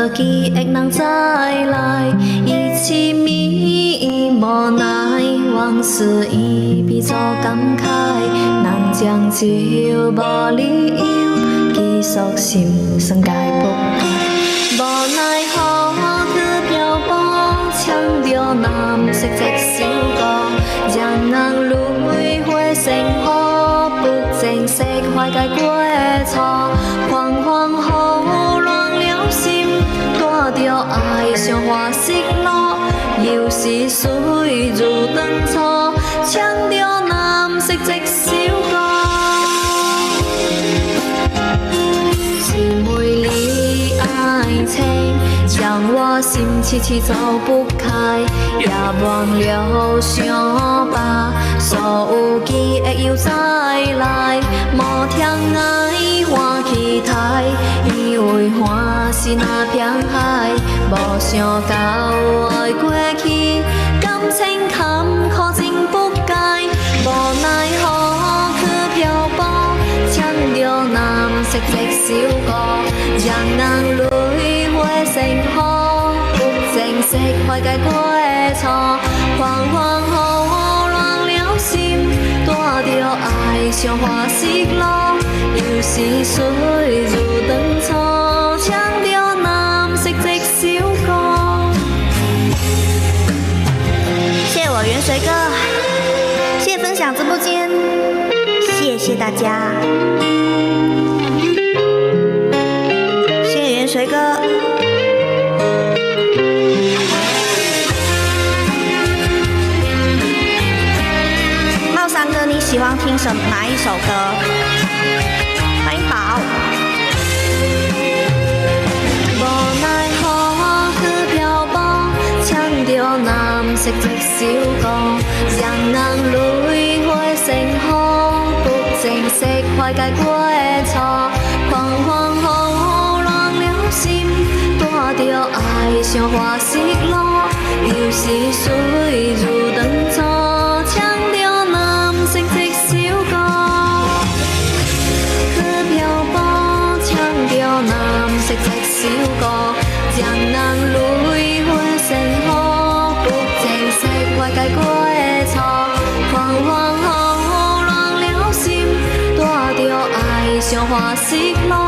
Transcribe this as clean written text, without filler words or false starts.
記憶能再來，一起迷無奈，往事已變作感慨，難將就無理由，繼續心生解不解，無奈何去漂泊，唱着藍色這首歌，讓人輪迴生活，不正式懷解過錯，恍恍惚亂了心，帶着愛像花失落，有時水如燈錯，唱着藍色這首歌，是美麗愛情讓我心痴痴走不開，也忘了傷疤，所有記憶又再來，無聽愛換期待，以為歡是那片海，無想到愛過去，感情坎坷真不解，無奈何去漂泊，唱着藍色這首歌，讓人淚會成河，不正式懷解過錯，恍恍惚亂了心，帶着愛像花失落，有時水如燈錯，唱着藍色這首歌。謝謝我元水哥，謝謝分享直播間，謝謝大家，謝謝元水哥。茂三哥，你喜歡聽哪一首歌？歡迎寶。無奈何去漂泊，唱着藍色這首歌，讓人淚會成河，不正式懷解過錯，恍恍惚亂了心，帶着愛像花失落，有時水如燈錯，唱着藍色這首歌，去漂泊，唱着藍色這首歌，讓人淚會成河，不正式懷解過錯，恍恍惚亂了心，帶着愛像花失落。